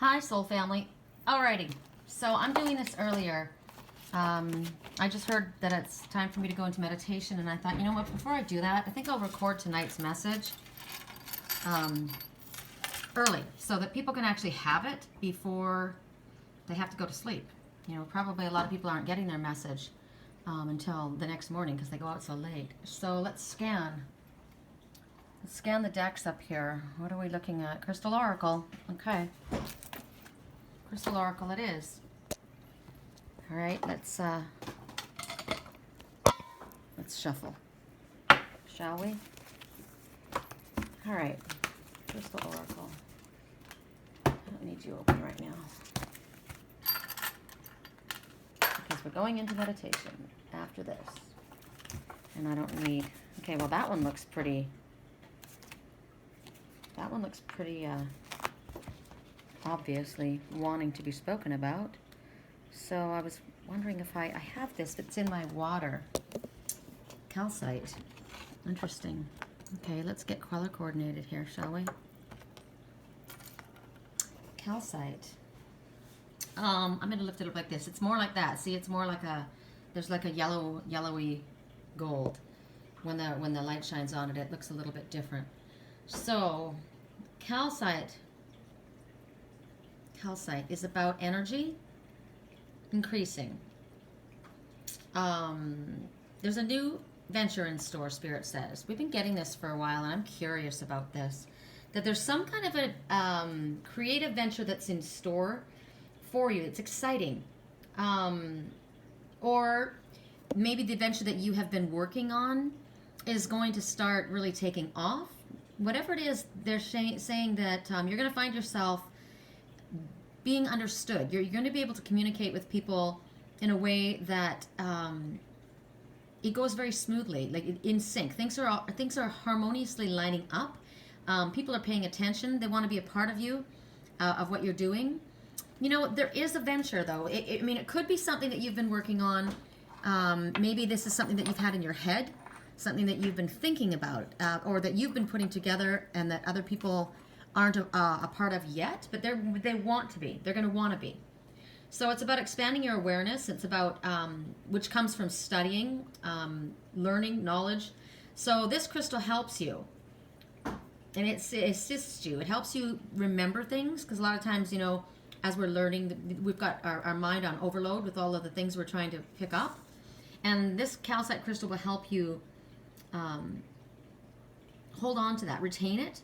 Hi, soul family. Alrighty, so I'm doing this earlier. I just heard that it's time for me to go into meditation, and I thought, you know what, before I do that, I think I'll record tonight's message early so that people can actually have it before they have to go to sleep. You know, probably a lot of people aren't getting their message until the next morning because they go out so late. So let's scan. Let's scan the decks up here. What are we looking at? Crystal Oracle. Okay. Crystal Oracle it is. All right, let's shuffle, shall we? All right, Crystal Oracle. I don't need you open right now because we're going into meditation after this, and I don't need. Okay, well that one looks pretty. That one looks pretty obviously wanting to be spoken about. So I was wondering if I have this, but it's in my water. Calcite. Interesting. Okay, let's get color coordinated here, shall we? Calcite. I'm going to lift it up like this. It's more like that. See, it's more like there's like a yellowy gold. When the light shines on it, it looks a little bit different. So, calcite is about energy increasing. There's a new venture in store, Spirit says. We've been getting this for a while, and I'm curious about this. That there's some kind of a creative venture that's in store for you. It's exciting. Or maybe the venture that you have been working on is going to start really taking off. Whatever it is, they're saying that you're going to find yourself being understood. You're going to be able to communicate with people in a way that it goes very smoothly, like in sync. Things are harmoniously lining up. People are paying attention. They want to be a part of you, of what you're doing. You know, there is a venture, though. I mean, it could be something that you've been working on. Maybe this is something that you've had in your head, something that you've been thinking about, or that you've been putting together and that other people aren't a part of yet, but they want to be. They're going to want to be. So it's about expanding your awareness. It's about, which comes from studying, learning, knowledge. So this crystal helps you, and it assists you. It helps you remember things, because a lot of times, you know, as we're learning, we've got our mind on overload with all of the things we're trying to pick up. And this calcite crystal will help you hold on to that, retain it.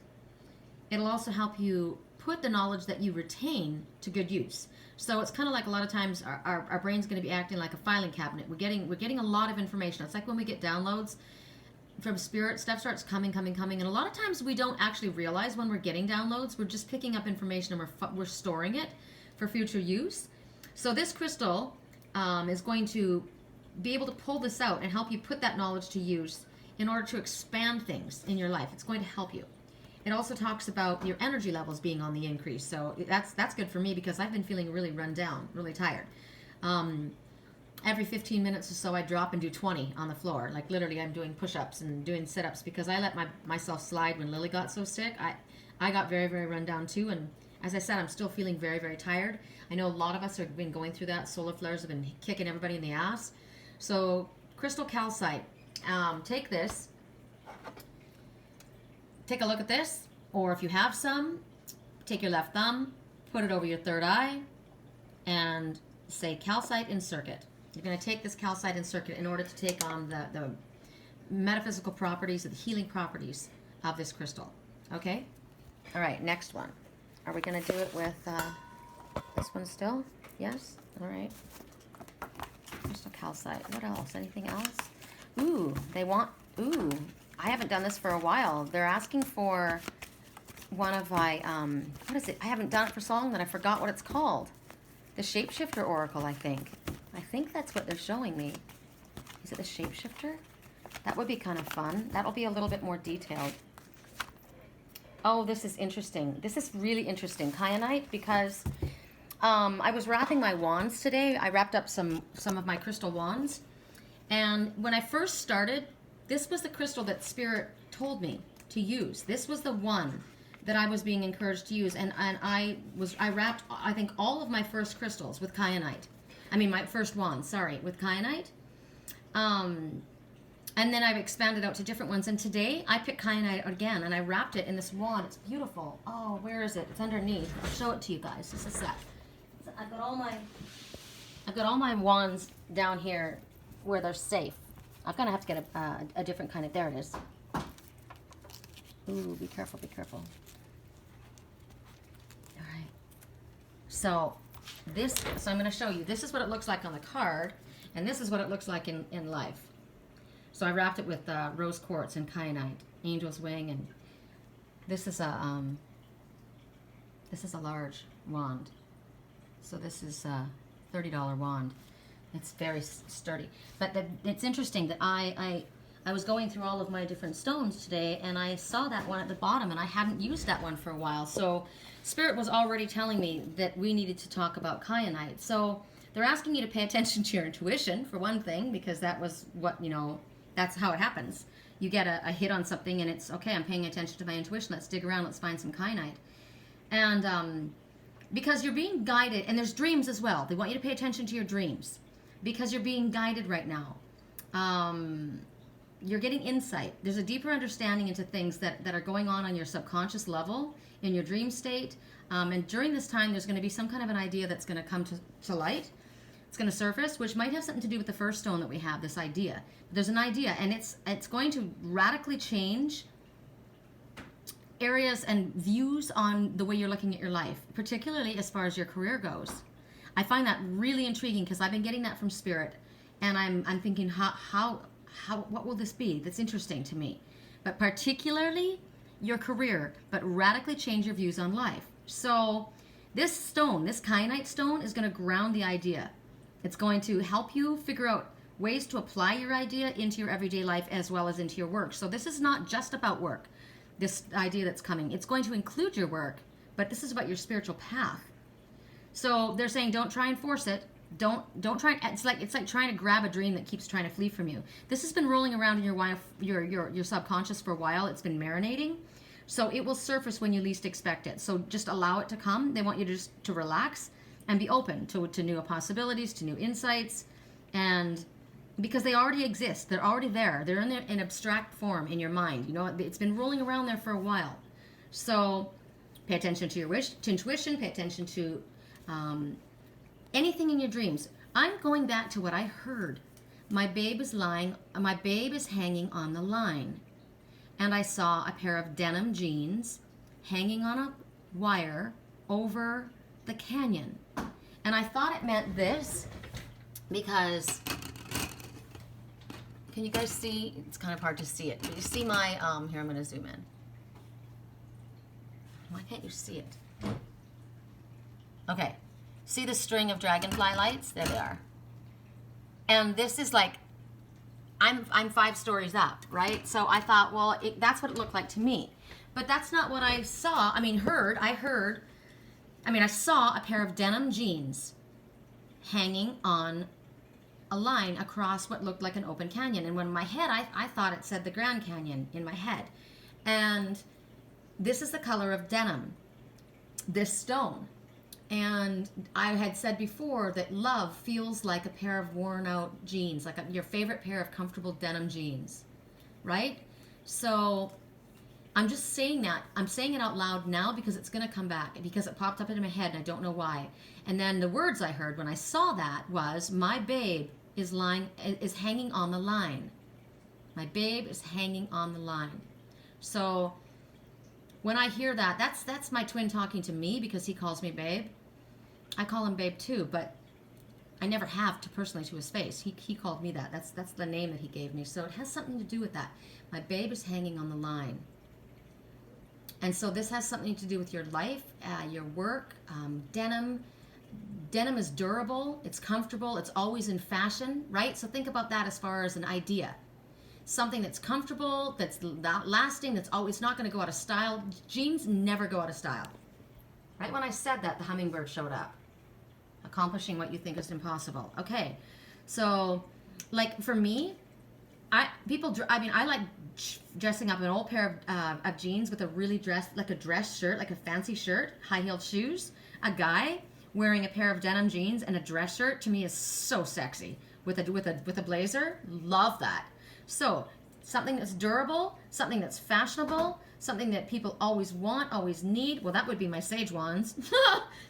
It'll also help you put the knowledge that you retain to good use. So it's kind of like a lot of times our brain's going to be acting like a filing cabinet. We're getting a lot of information. It's like when we get downloads from spirit, stuff starts coming, and a lot of times we don't actually realize when we're getting downloads. We're just picking up information and we're storing it for future use. So this crystal is going to be able to pull this out and help you put that knowledge to use in order to expand things in your life. It's going to help you. It also talks about your energy levels being on the increase. So that's good for me, because I've been feeling really run down, really tired. Every 15 minutes or so I drop and do 20 on the floor. Like literally I'm doing push-ups and doing sit-ups because I let myself slide when Lily got so sick. I got very, very run down too. And as I said, I'm still feeling very, very tired. I know a lot of us have been going through that. Solar flares have been kicking everybody in the ass. So crystal calcite, take this. Take a look at this, or if you have some, take your left thumb, put it over your third eye, and say calcite in circuit. You're going to take this calcite in circuit in order to take on the metaphysical properties, the healing properties of this crystal. Okay? All right, next one. Are we going to do it with this one still? Yes? All right. Crystal calcite. What else? Anything else? Ooh, I haven't done this for a while. They're asking for one of my, what is it? I haven't done it for so long that I forgot what it's called. The Shapeshifter Oracle, I think. I think that's what they're showing me. Is it the Shapeshifter? That would be kind of fun. That'll be a little bit more detailed. Oh, this is interesting. This is really interesting. Kyanite, because I was wrapping my wands today. I wrapped up some of my crystal wands. And when I first started, this was the crystal that Spirit told me to use. This was the one that I was being encouraged to use, and I wrapped, I think, all of my first crystals with kyanite. I mean, my first wand, sorry, with kyanite. And then I've expanded out to different ones. And today I picked kyanite again, and I wrapped it in this wand. It's beautiful. Oh, where is it? It's underneath. I'll show it to you guys. Just a sec. I've got all my wands down here where they're safe. I'm gonna have to get a different kind of. There it is. Ooh, be careful, be careful. All right. So I'm gonna show you. This is what it looks like on the card, and this is what it looks like in life. So I wrapped it with rose quartz and kyanite, angel's wing, and this is a large wand. So this is a $30 wand. It's very sturdy. But it's interesting that I was going through all of my different stones today, and I saw that one at the bottom, and I hadn't used that one for a while. So Spirit was already telling me that we needed to talk about kyanite. So they're asking you to pay attention to your intuition, for one thing, because that was what, that's how it happens. You get a hit on something, and it's, okay, I'm paying attention to my intuition. Let's dig around. Let's find some kyanite. And because you're being guided, and there's dreams as well. They want you to pay attention to your dreams because you're being guided right now. You're getting insight. There's a deeper understanding into things that are going on your subconscious level, in your dream state. And during this time, there's going to be some kind of an idea that's going to come to light. It's going to surface, which might have something to do with the first stone that we have, this idea. There's an idea, and it's going to radically change areas and views on the way you're looking at your life, particularly as far as your career goes. I find that really intriguing because I've been getting that from Spirit, and I'm thinking, what will this be? That's interesting to me. But particularly your career, but radically change your views on life. So this stone, this kyanite stone, is going to ground the idea. It's going to help you figure out ways to apply your idea into your everyday life as well as into your work. So this is not just about work, this idea that's coming. It's going to include your work, but this is about your spiritual path. So they're saying don't try and force it. Don't try. It's like trying to grab a dream that keeps trying to flee from you. This has been rolling around in your subconscious for a while. It's been marinating. So it will surface when you least expect it. So just allow it to come. They want you to relax and be open to new possibilities, to new insights, and because they already exist, they're already there. They're in abstract form in your mind. It's been rolling around there for a while. So pay attention to your intuition. Pay attention to anything in your dreams. I'm going back to what I heard. My babe is hanging on the line. And I saw a pair of denim jeans hanging on a wire over the canyon. And I thought it meant this because, can you guys see? It's kind of hard to see it. But you see my, here, I'm going to zoom in. Why can't you see it? Okay. See the string of dragonfly lights? There they are. And this is like, I'm 5 stories up, right? So I thought, well, that's what it looked like to me. But that's not what I saw. I saw a pair of denim jeans hanging on a line across what looked like an open canyon. And when in my head, I thought it said the Grand Canyon in my head. And this is the color of denim, this stone. And I had said before that love feels like a pair of worn out jeans, like your favorite pair of comfortable denim jeans, right? So I'm just saying that. I'm saying it out loud now because it's going to come back, because it popped up into my head and I don't know why. And then the words I heard when I saw that was, my babe is hanging on the line. My babe is hanging on the line. So when I hear that, that's my twin talking to me because he calls me babe. I call him babe too, but I never have personally to his face. He called me that. That's the name that he gave me. So it has something to do with that. My babe is hanging on the line. And so this has something to do with your life, your work, denim. Denim is durable, it's comfortable, it's always in fashion, right? So think about that as far as an idea. Something that's comfortable, that's lasting, that's always not going to go out of style. Jeans never go out of style. Right when I said that, the hummingbird showed up. Accomplishing what you think is impossible. Okay, so like for me, I like dressing up an old pair of jeans with a really like a dress shirt, like a fancy shirt, high-heeled shoes. A guy wearing a pair of denim jeans and a dress shirt, to me, is so sexy. With a blazer, love that. So something that's durable, something that's fashionable, something that people always want, always need. Well, that would be my sage wands.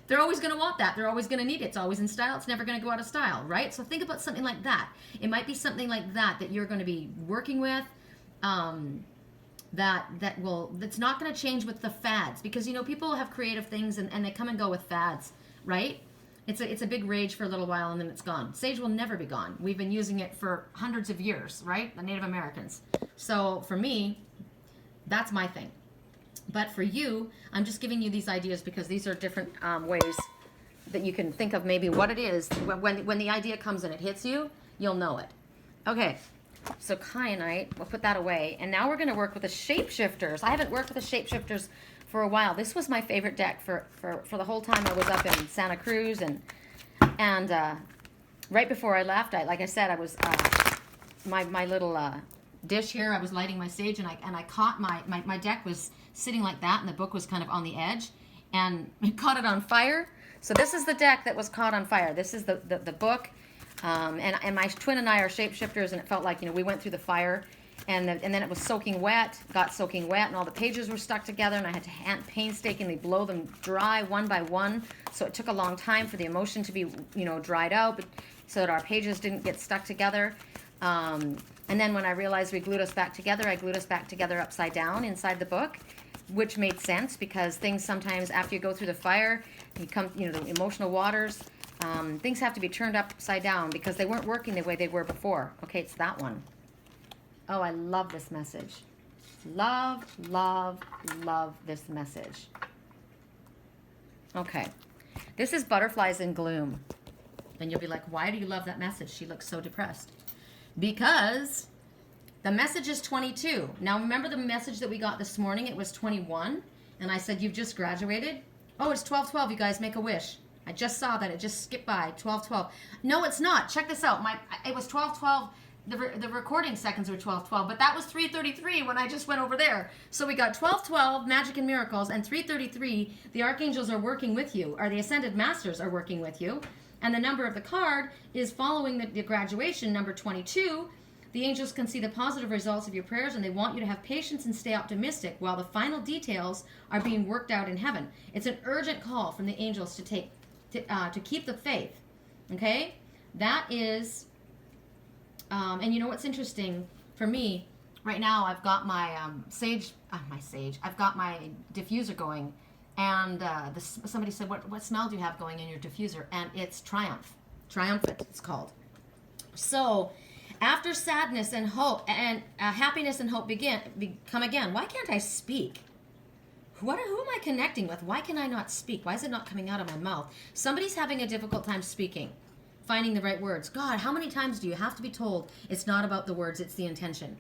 They're always going to want that. They're always going to need it. It's always in style. It's never going to go out of style, right? So think about something like that. It might be something like that that you're going to be working with. That's not going to change with the fads, because people have creative things and they come and go with fads, right? It's a big rage for a little while and then it's gone. Sage will never be gone. We've been using it for hundreds of years, right? The Native Americans. So for me, that's my thing. But for you, I'm just giving you these ideas because these are different ways that you can think of maybe what it is. When the idea comes and it hits you, you'll know it. Okay. So Kyanite, we'll put that away. And now we're going to work with the Shapeshifters. I haven't worked with the Shapeshifters for a while. This was my favorite deck for the whole time I was up in Santa Cruz. And right before I left, like I said, I was, my little dish here, I was lighting my sage, and I caught my deck was sitting like that, and the book was kind of on the edge, and it caught it on fire. So this is the deck that was caught on fire. This is the book. And my twin and I are shapeshifters, and it felt like, we went through the fire, and then it was soaking wet, and all the pages were stuck together, and I had to painstakingly blow them dry one by one. So it took a long time for the emotion to be, dried out, but so that our pages didn't get stuck together. And then when I realized we glued us back together, I glued us back together upside down inside the book, which made sense because things sometimes after you go through the fire, you come, the emotional waters. Things have to be turned upside down because they weren't working the way they were before. Okay, it's that one. Oh, I love this message. Love, love, love this message. Okay. This is Butterflies in Gloom. And you'll be like, why do you love that message? She looks so depressed. Because the message is 22. Now, remember the message that we got this morning? It was 21. And I said, you've just graduated? Oh, it's 12:12. You guys make a wish. I just saw that. It just skipped by. 12:12. No, it's not. Check this out. It was 12:12. The recording seconds were 12:12, but that was 3:33 when I just went over there. So we got 12:12, Magic and Miracles, and 3:33, the Archangels are working with you, or the Ascended Masters are working with you. And the number of the card is following the graduation, number 22. The angels can see the positive results of your prayers, and they want you to have patience and stay optimistic while the final details are being worked out in heaven. It's an urgent call from the angels to keep the faith. Okay? That is, and you know what's interesting for me right now? I've got my I've got my diffuser going, and somebody said, "What smell do you have going in your diffuser?" And it's triumphant. It's called. So, after sadness and hope and happiness and hope come again. Why can't I speak? Who am I connecting with? Why can I not speak? Why is it not coming out of my mouth? Somebody's having a difficult time speaking, finding the right words. God, how many times do you have to be told it's not about the words, it's the intention?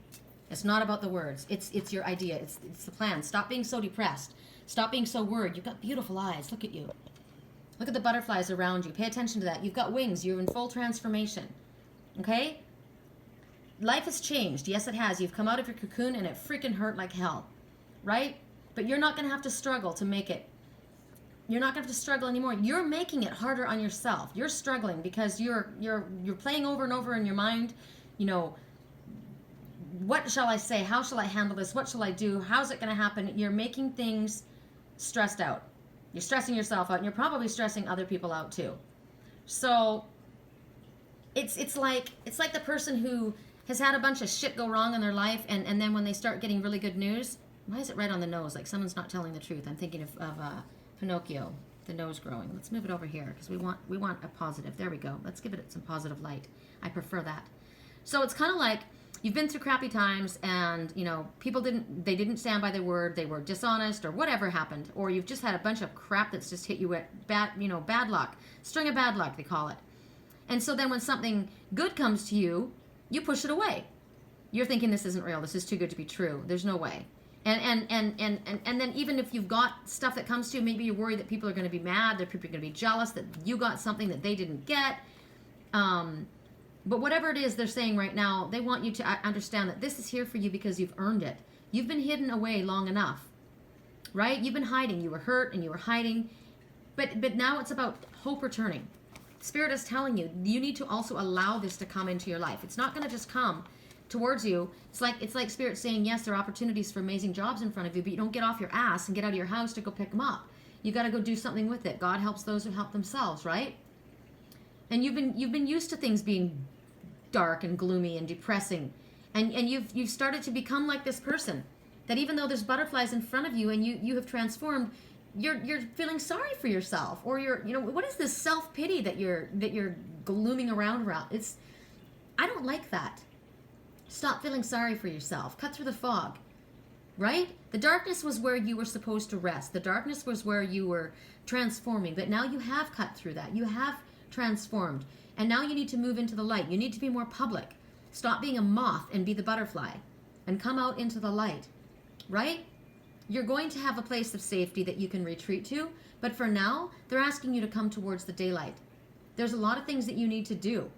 It's not about the words. It's your idea. It's the plan. Stop being so depressed. Stop being so worried. You've got beautiful eyes. Look at you. Look at the butterflies around you. Pay attention to that. You've got wings. You're in full transformation. Okay? Life has changed. Yes, it has. You've come out of your cocoon and it freaking hurt like hell. Right? But you're not going to have to struggle to make it. You're not going to have to struggle anymore. You're making it harder on yourself. You're struggling because you're playing over and over in your mind, what shall I say? How shall I handle this? What shall I do? How's it going to happen? You're making things stressed out. You're stressing yourself out, and you're probably stressing other people out too. So it's like the person who has had a bunch of shit go wrong in their life, and then when they start getting really good news, why is it right on the nose? Like someone's not telling the truth. I'm thinking of Pinocchio, the nose growing. Let's move it over here because we want a positive. There we go. Let's give it some positive light. I prefer that. So it's kind of like you've been through crappy times, and people didn't stand by their word. They were dishonest, or whatever happened, or you've just had a bunch of crap that's just hit you with bad luck, string of bad luck they call it. And so then when something good comes to you, you push it away. You're thinking this isn't real. This is too good to be true. There's no way. And then even if you've got stuff that comes to you, maybe you're worried that people are going to be mad, that people are going to be jealous, that you got something that they didn't get. But whatever it is they're saying right now, they want you to understand that this is here for you because you've earned it. You've been hidden away long enough, right? You've been hiding. You were hurt and you were hiding. But now it's about hope returning. Spirit is telling you, you need to also allow this to come into your life. It's not going to just come towards you. It's like Spirit saying, yes, there are opportunities for amazing jobs in front of you, but you don't get off your ass and get out of your house to go pick them up. You got to go do something with it. God helps those who help themselves, right? And you've been used to things being dark and gloomy and depressing, and you've started to become like this person that even though there's butterflies in front of you and you have transformed, you're feeling sorry for yourself, or what is this self-pity that you're glooming around? I don't like that. Stop feeling sorry for yourself. Cut through the fog, right? The darkness was where you were supposed to rest. The darkness was where you were transforming, but now you have cut through that. You have transformed, and now you need to move into the light. You need to be more public. Stop being a moth and be the butterfly and come out into the light, right? You're going to have a place of safety that you can retreat to, but for now, they're asking you to come towards the daylight. There's a lot of things that you need to do.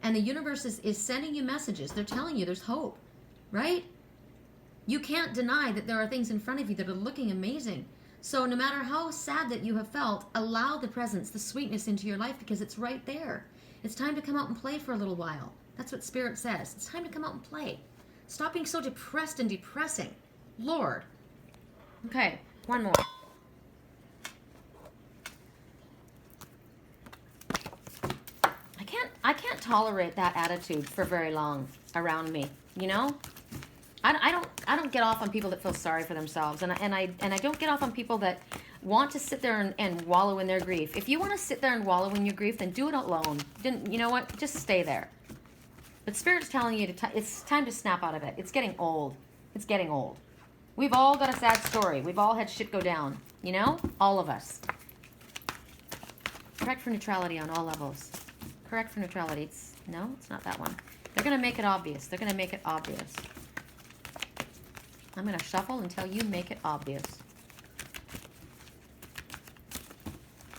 And the universe is sending you messages. They're telling you there's hope, right? You can't deny that there are things in front of you that are looking amazing. So no matter how sad that you have felt, allow the presence, the sweetness into your life, because it's right there. It's time to come out and play for a little while. That's what Spirit says. It's time to come out and play. Stop being so depressed and depressing. Lord. Okay, one more. I can't tolerate that attitude for very long around me, you know? I don't get off on people that feel sorry for themselves, and I don't get off on people that want to sit there and wallow in their grief. If you want to sit there and wallow in your grief, then do it alone. Then, you know what? Just stay there. But Spirit's telling you it's time to snap out of it. It's getting old. It's getting old. We've all got a sad story. We've all had shit go down, you know? All of us. Correct for neutrality on all levels. Correct for neutrality. No, it's not that one. They're going to make it obvious. They're going to make it obvious. I'm going to shuffle until you make it obvious.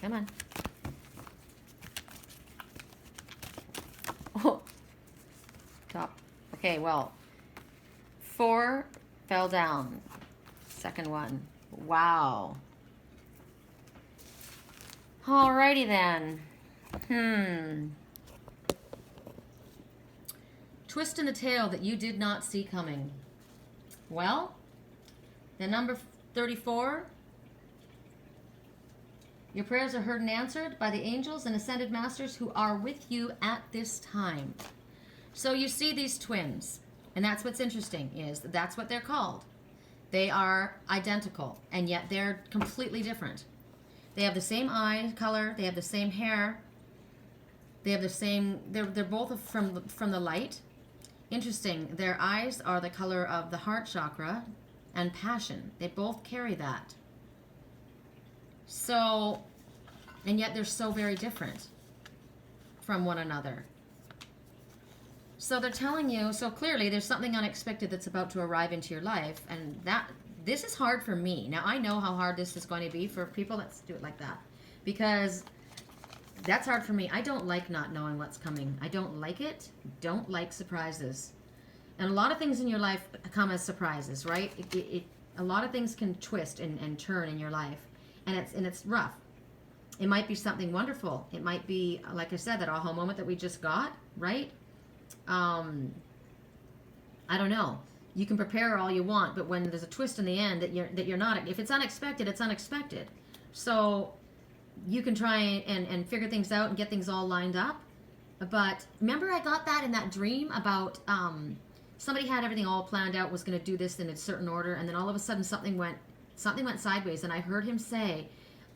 Come on. Oh. Top. Okay, well. 4 fell down. Second one. Wow. Alrighty then. Twist in the tail that you did not see coming. Well, the number 34. Your prayers are heard and answered by the angels and ascended masters who are with you at this time. So you see these twins, and that's what's interesting, is that's what they're called. They are identical, and yet they're completely different. They have the same eye color, they have the same hair, they have the same, they're both from the light. Interesting, their eyes are the color of the heart chakra and passion. They both carry that. So, and yet they're so very different from one another. So they're telling you, so clearly there's something unexpected that's about to arrive into your life, and this is hard for me. Now, I know how hard this is going to be for people that do it like that, because that's hard for me. I don't like not knowing what's coming. I don't like it. Don't like surprises. And a lot of things in your life come as surprises, right? A lot of things can twist and turn in your life, and it's rough. It might be something wonderful. It might be, like I said, that aha moment that we just got, right? I don't know. You can prepare all you want, but when there's a twist in the end that you're not, if it's unexpected, it's unexpected. So you can try and figure things out and get things all lined up. But remember, I got that in that dream about somebody had everything all planned out, was going to do this in a certain order, and then all of a sudden something went sideways, and I heard him say,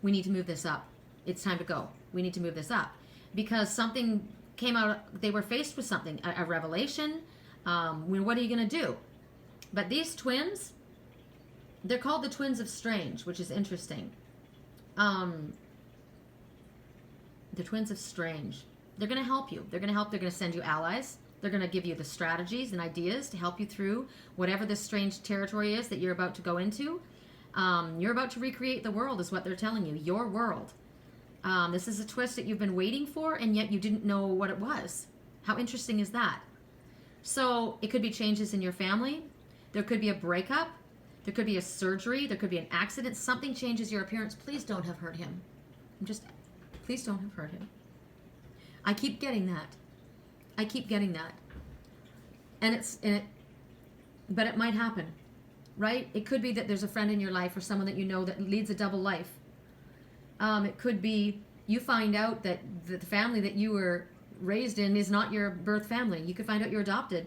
"We need to move this up. It's time to go. We need to move this up," because something came out. They were faced with something, a revelation. What are you going to do? But these twins, they're called the twins of strange, which is interesting. The twins of strange. They're going to help you. They're going to help. They're going to send you allies. They're going to give you the strategies and ideas to help you through whatever this strange territory is that you're about to go into. You're about to recreate the world, is what they're telling you. Your world. This is a twist that you've been waiting for, and yet you didn't know what it was. How interesting is that? So it could be changes in your family. There could be a breakup. There could be a surgery. There could be an accident. Something changes your appearance. Please don't have hurt him. Please don't have hurt him. I keep getting that. I keep getting that. But it might happen, right? It could be that there's a friend in your life or someone that you know that leads a double life. It could be you find out that the family that you were raised in is not your birth family. You could find out you're adopted.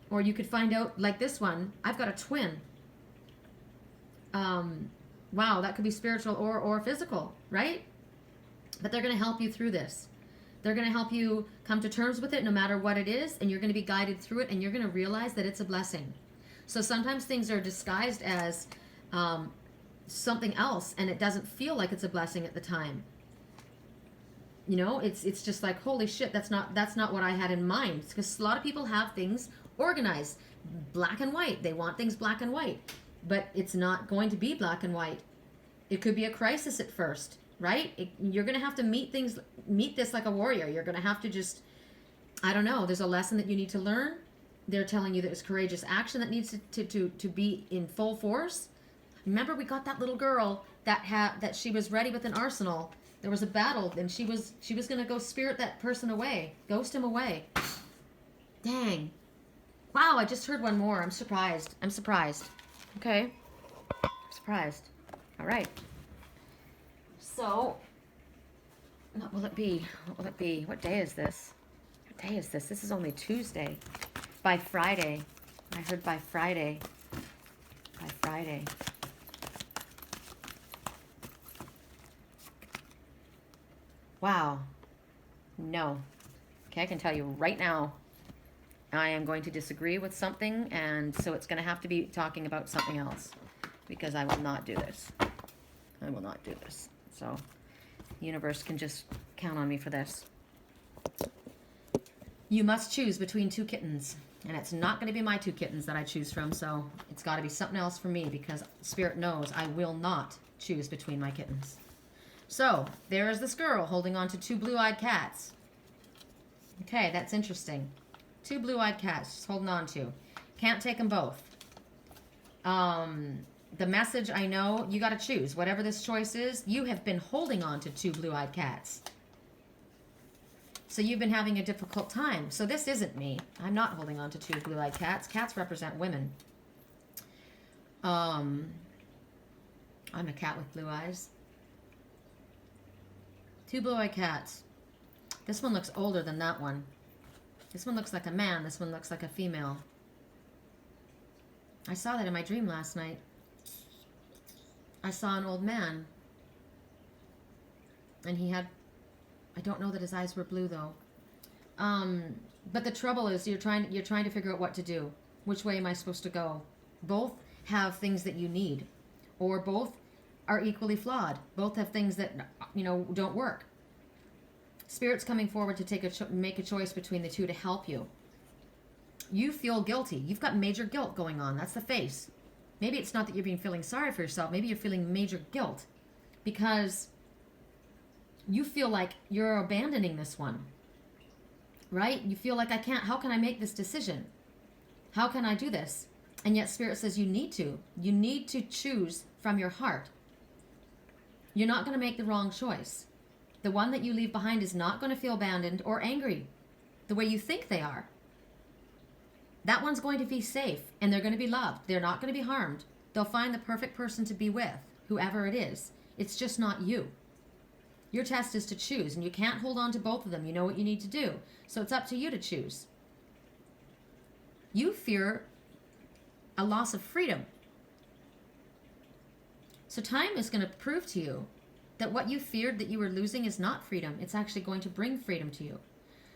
Or you could find out, like this one, I've got a twin. Wow, that could be spiritual or physical, right? But they're going to help you through this. They're going to help you come to terms with it no matter what it is, and you're going to be guided through it, and you're going to realize that it's a blessing. So sometimes things are disguised as something else, and it doesn't feel like it's a blessing at the time. You know, it's just like, holy shit, that's not what I had in mind. Because a lot of people have things organized, black and white. They want things black and white, but it's not going to be black and white. It could be a crisis at first, right? You're going to have to meet this like a warrior. You're going to have to just, I don't know, there's a lesson that you need to learn. They're telling you that it's courageous action that needs to be in full force. Remember, we got that little girl that she was ready with an arsenal. There was a battle, and she was going to go spirit that person away, ghost him away. Dang. Wow, I just heard one more. I'm surprised. Okay. I'm surprised. All right. So, what will it be? What day is this? This is only Tuesday. By Friday. I heard by Friday. Wow. No. Okay, I can tell you right now, I am going to disagree with something, and so it's going to have to be talking about something else, because I will not do this. So, the universe can just count on me for this. You must choose between two kittens, and it's not going to be my two kittens that I choose from, so it's got to be something else for me, because Spirit knows I will not choose between my kittens. So, there is this girl holding on to two blue-eyed cats. Okay, that's interesting. Two blue-eyed cats she's holding on to. Can't take them both. The message, I know, you got to choose. Whatever this choice is, you have been holding on to two blue-eyed cats. So you've been having a difficult time. So this isn't me. I'm not holding on to two blue-eyed cats. Cats represent women. I'm a cat with blue eyes. Two blue-eyed cats. This one looks older than that one. This one looks like a man. This one looks like a female. I saw that in my dream last night. I saw an old man. And he had... I don't know that his eyes were blue, though. But the trouble is you're trying to figure out what to do. Which way am I supposed to go? Both have things that you need. Or both are equally flawed. Both have things that, don't work. Spirit's coming forward to make a choice between the two to help you. You feel guilty. You've got major guilt going on. That's the face. Maybe it's not that you're feeling sorry for yourself. Maybe you're feeling major guilt because you feel like you're abandoning this one, right? You feel like how can I make this decision? How can I do this? And yet Spirit says you need to. You need to choose from your heart. You're not going to make the wrong choice. The one that you leave behind is not going to feel abandoned or angry the way you think they are. That one's going to be safe, and they're going to be loved. They're not going to be harmed. They'll find the perfect person to be with, whoever it is. It's just not you. Your test is to choose, and you can't hold on to both of them. You know what you need to do. So it's up to you to choose. You fear a loss of freedom. So time is going to prove to you that what you feared that you were losing is not freedom. It's actually going to bring freedom to you.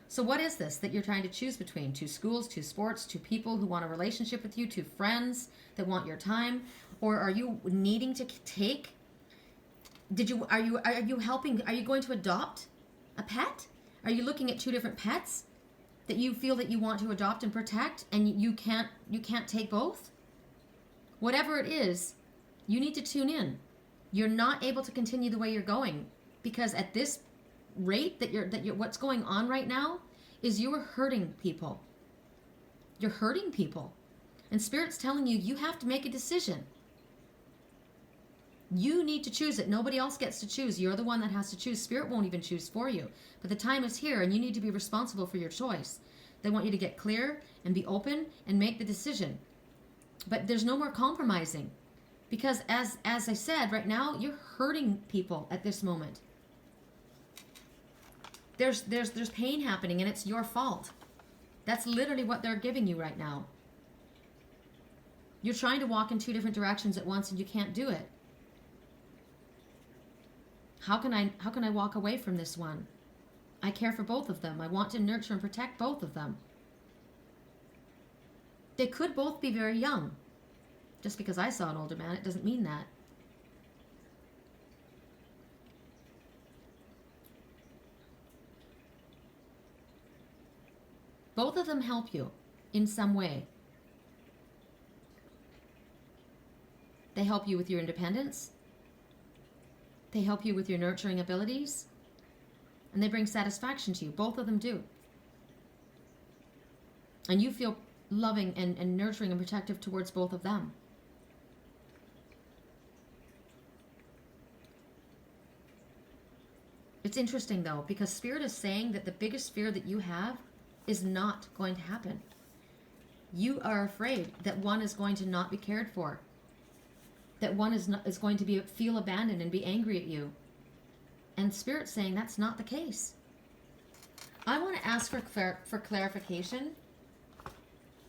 So what is this that you're trying to choose between? Two schools, two sports, two people who want a relationship with you, two friends that want your time? Or are you needing to take? Are you helping? Are you going to adopt a pet? Are you looking at two different pets that you feel that you want to adopt and protect, and you can't take both? Whatever it is, you need to tune in. You're not able to continue the way you're going because at this rate that you're what's going on right now is you are hurting people. You're hurting people. And Spirit's telling you, you have to make a decision. You need to choose it. Nobody else gets to choose. You're the one that has to choose. Spirit won't even choose for you. But the time is here, and you need to be responsible for your choice. They want you to get clear and be open and make the decision. But there's no more compromising. Because as I said, right now, you're hurting people at this moment. There's pain happening, and it's your fault. That's literally what they're giving you right now. You're trying to walk in two different directions at once, and you can't do it. How can I walk away from this one? I care for both of them. I want to nurture and protect both of them. They could both be very young. Just because I saw an older man, it doesn't mean that. Both of them help you in some way. They help you with your independence. They help you with your nurturing abilities. And they bring satisfaction to you. Both of them do. And you feel loving and nurturing and protective towards both of them. It's interesting though, because Spirit is saying that the biggest fear that you have is not going to happen. You are afraid that one is going to not be cared for. That one is going to feel abandoned and be angry at you. And Spirit's saying that's not the case. I want to ask for clarification.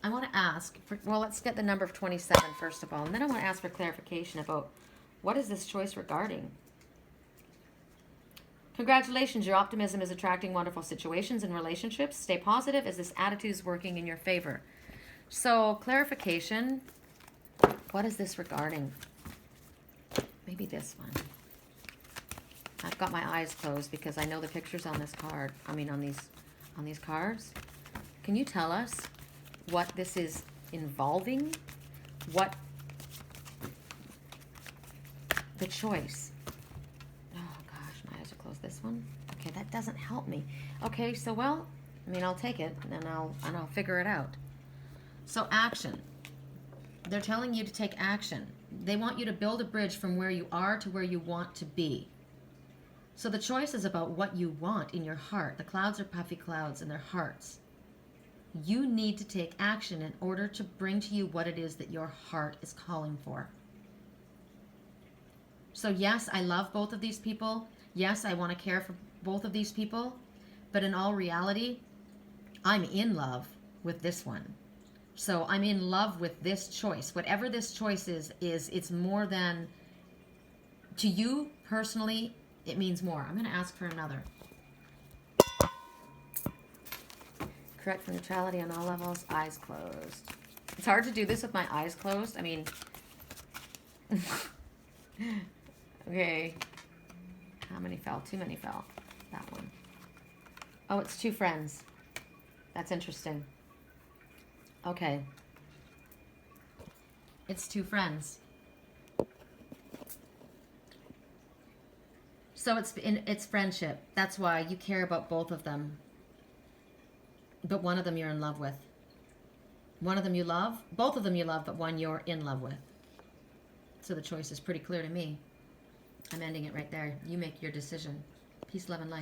I want to ask, well, let's get the number of 27 first of all, and then I want to ask for clarification about what is this choice regarding. Congratulations, your optimism is attracting wonderful situations and relationships. Stay positive as this attitude is working in your favor. So, clarification, what is this regarding? Maybe this one. I've got my eyes closed because I know the pictures on this card. I mean, on these cards. Can you tell us what this is involving? What the choice? Oh gosh, my eyes are closed. This one. Okay, that doesn't help me. Okay, so well, I mean, I'll take it and I'll figure it out. So action. They're telling you to take action. They want you to build a bridge from where you are to where you want to be. So the choice is about what you want in your heart. The clouds are puffy clouds in their hearts. You need to take action in order to bring to you what it is that your heart is calling for. So yes, I love both of these people. Yes, I want to care for both of these people. But in all reality, I'm in love with this one. So I'm in love with this choice. Whatever this choice is it's more than, to you personally, it means more. I'm going to ask for another. Correct for neutrality on all levels, eyes closed. It's hard to do this with my eyes closed. I mean, okay. How many fell? Too many fell. That one. Oh, it's two friends. That's interesting. Okay. It's two friends. So it's friendship. That's why you care about both of them. But one of them you're in love with. One of them you love. Both of them you love, but one you're in love with. So the choice is pretty clear to me. I'm ending it right there. You make your decision. Peace, love, and light.